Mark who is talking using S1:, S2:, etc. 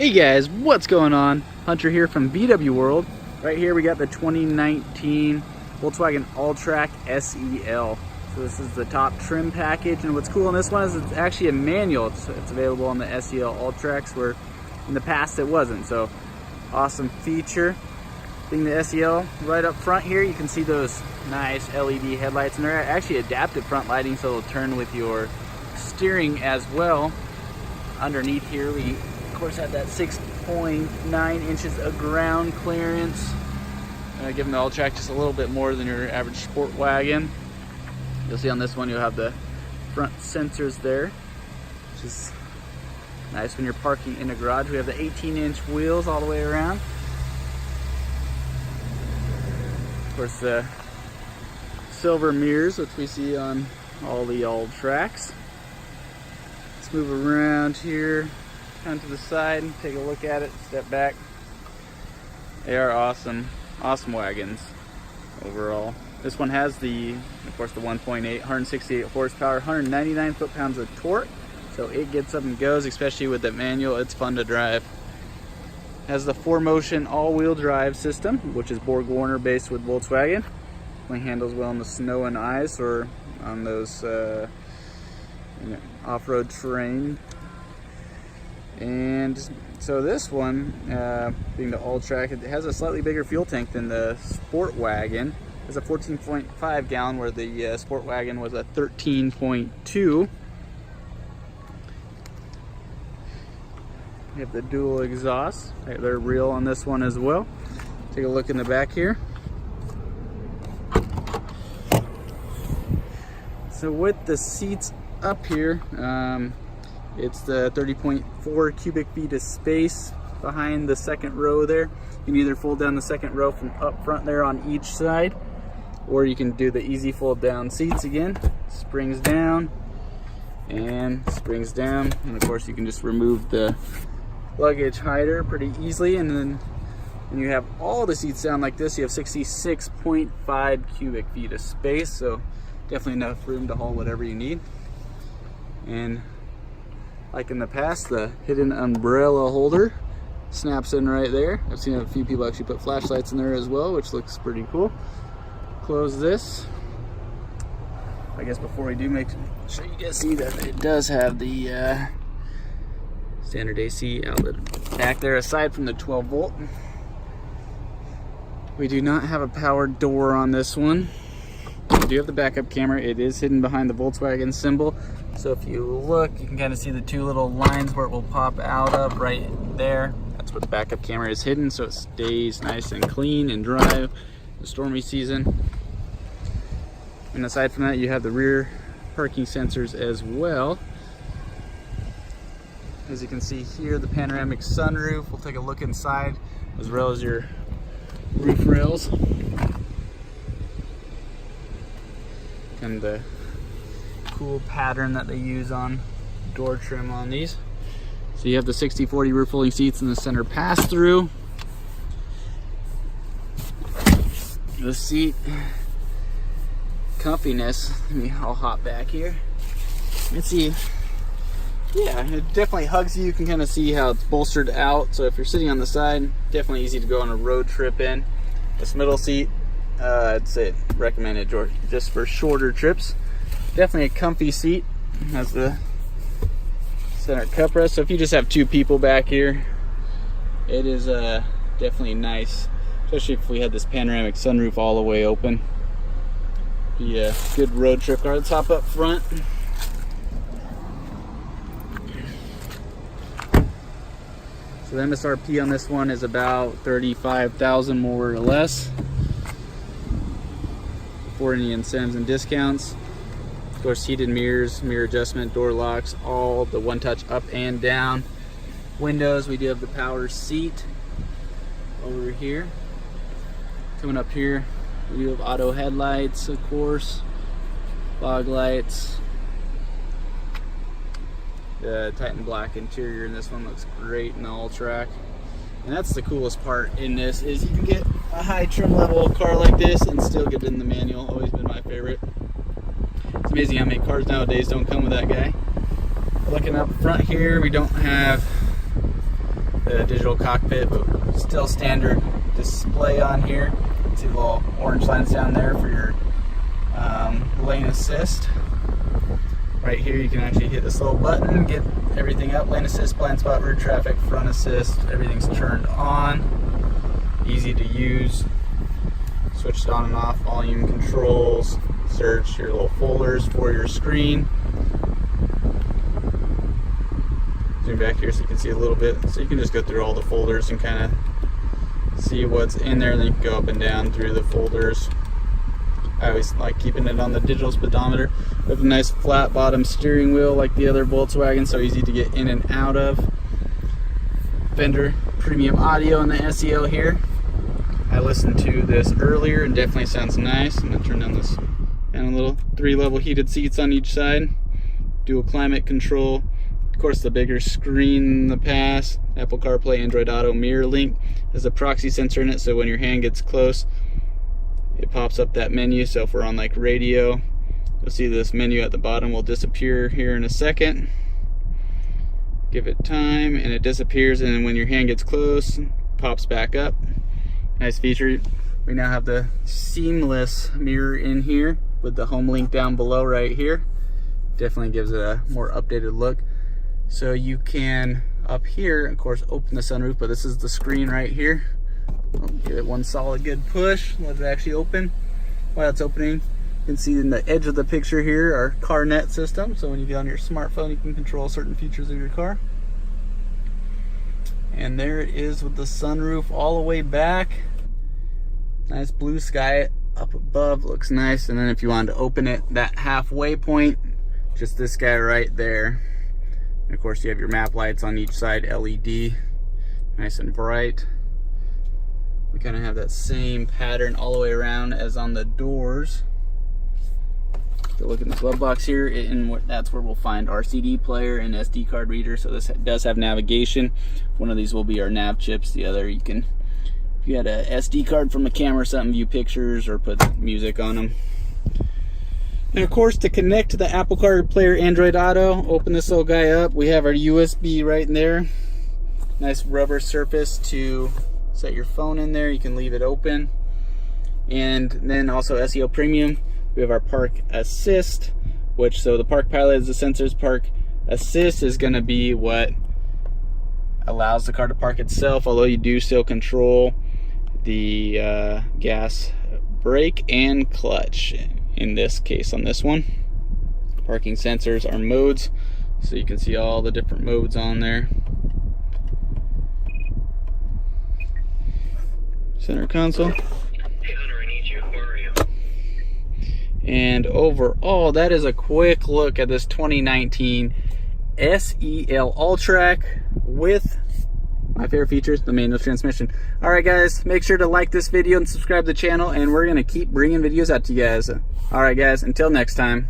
S1: Hey guys, what's going on? Hunter here from VW World. Right here we got the 2019 Volkswagen Alltrack SEL. So this is the top trim package, and what's cool in this one is it's actually a manual. It's available on the SEL Alltracks, where in the past it wasn't. So awesome feature. Being the SEL, right up front here you can see those nice LED headlights, and they're actually adaptive front lighting, so it'll turn with your steering as well. Underneath here we of course have that 6.9 inches of ground clearance, giving the Alltrack just a little bit more than your average sport wagon. You'll see on this one you'll have the front sensors there, which is nice when you're parking in a garage. We have the 18-inch wheels all the way around. Of course, the silver mirrors, which we see on all the Alltracks. Let's move around here, down to the side, and take a look at it, step back. They are awesome wagons overall. This one has of course, the 1.8, 168 horsepower, 199 foot-pounds of torque. So it gets up and goes, especially with the manual. It's fun to drive. Has the 4Motion all-wheel drive system, which is Borg-Warner based with Volkswagen. Definitely handles well in the snow and ice, or on those off-road terrain. And so this one, being the Alltrack, it has a slightly bigger fuel tank than the Sport Wagon. It's a 14.5 gallon, where the Sport Wagon was a 13.2. You have the dual exhaust. They're real on this one as well. Take a look in the back here. So with the seats up here, it's the 30.4 cubic feet of space behind the second row there. You can either fold down the second row from up front there on each side, or you can do the easy fold down seats again. Springs down and springs down, and of course you can just remove the luggage hider pretty easily. And then when you have all the seats down like this, you have 66.5 cubic feet of space, so definitely enough room to haul whatever you need. And like in the past, the hidden umbrella holder snaps in right there. I've seen a few people actually put flashlights in there as well, which looks pretty cool. Close this. I guess before we do, make sure you guys see that it does have the standard AC outlet back there, aside from the 12 volt. We do not have a power door on this one. We do have the backup camera. It is hidden behind the Volkswagen symbol. So if you look, you can kind of see the two little lines where it will pop out of right there. That's where the backup camera is hidden, so it stays nice and clean and dry in the stormy season. And aside from that, you have the rear parking sensors as well. As you can see here, the panoramic sunroof. We'll take a look inside, as well as your roof rails. And the cool pattern that they use on door trim on these. So you have the 60/40 rear folding seats in the center pass-through. The seat comfiness. I'll hop back here. Let's see. Yeah, it definitely hugs you. You can kind of see how it's bolstered out. So if you're sitting on the side, definitely easy to go on a road trip in. This middle seat, I'd say recommend it just for shorter trips. Definitely a comfy seat. Has the center cup rest. So if you just have two people back here, it is definitely nice. Especially if we had this panoramic sunroof all the way open. Be a good road trip car. Let's hop up front. So the MSRP on this one is about $35,000 more or less, before any incentives and discounts. Of course, heated mirrors, mirror adjustment, door locks, all the one-touch up and down. Windows, we do have the power seat over here. Coming up here, we do have auto headlights, of course, fog lights. The Titan black interior in this one looks great in the Alltrack. And that's the coolest part in this, is you can get a high trim level car like this and still get in the manual. Always been my favorite. It's amazing how many cars nowadays don't come with that guy. Looking up front here, we don't have the digital cockpit, but still standard display on here. See the little orange lines down there for your lane assist. Right here you can actually hit this little button, get everything up, lane assist, blind spot, rear traffic, front assist, everything's turned on. Easy to use. Switched on and off, volume controls, search, your little folders for your screen. Zoom back here so you can see a little bit. So you can just go through all the folders and kind of see what's in there, and then you can go up and down through the folders. I always like keeping it on the digital speedometer. We have a nice flat bottom steering wheel like the other Volkswagen, so easy to get in and out of. Fender premium audio in the SEL here. I listened to this earlier and definitely sounds nice. I'm gonna turn down this and a little 3-level heated seats on each side. Dual climate control. Of course, the bigger screen in the past. Apple CarPlay, Android Auto, mirror link. There's a proxy sensor in it, so when your hand gets close, it pops up that menu. So if we're on like radio, you'll see this menu at the bottom will disappear here in a second. Give it time and it disappears, and then when your hand gets close, it pops back up. Nice feature. We now have the seamless mirror in here with the home link down below right here. Definitely gives it a more updated look. So you can up here, of course, open the sunroof, but this is the screen right here. I'll give it one solid good push, let it actually open. While it's opening, you can see in the edge of the picture here our CarNet system. So when you get on your smartphone, you can control certain features of your car. And there it is with the sunroof all the way back. Nice blue sky up above, looks nice. And then if you wanted to open it, that halfway point, just this guy right there. And of course you have your map lights on each side, LED, nice and bright. We kind of have that same pattern all the way around as on the doors. Take a look in the glove box here, and that's where we'll find our CD player and SD card reader. So this does have navigation. One of these will be our nav chips. The other, you can, if you had a SD card from a camera or something, view pictures or put music on them. And of course, to connect to the Apple CarPlay Android Auto, open this little guy up. We have our USB right in there. Nice rubber surface to set your phone in there. You can leave it open. And then also SEL Premium, we have our Park Assist, which, so the Park Pilot is the sensors. Park Assist is going to be what allows the car to park itself, although you do still control the gas, brake, and clutch. In this case, on this one, parking sensors are modes, so you can see all the different modes on there. Center console.
S2: Hey Hunter, I need you. Where are you?
S1: And overall, that is a quick look at this 2019 SEL Alltrack with my favorite features, the manual transmission. All right, guys, make sure to like this video and subscribe to the channel, and we're gonna keep bringing videos out to you guys. All right, guys, until next time.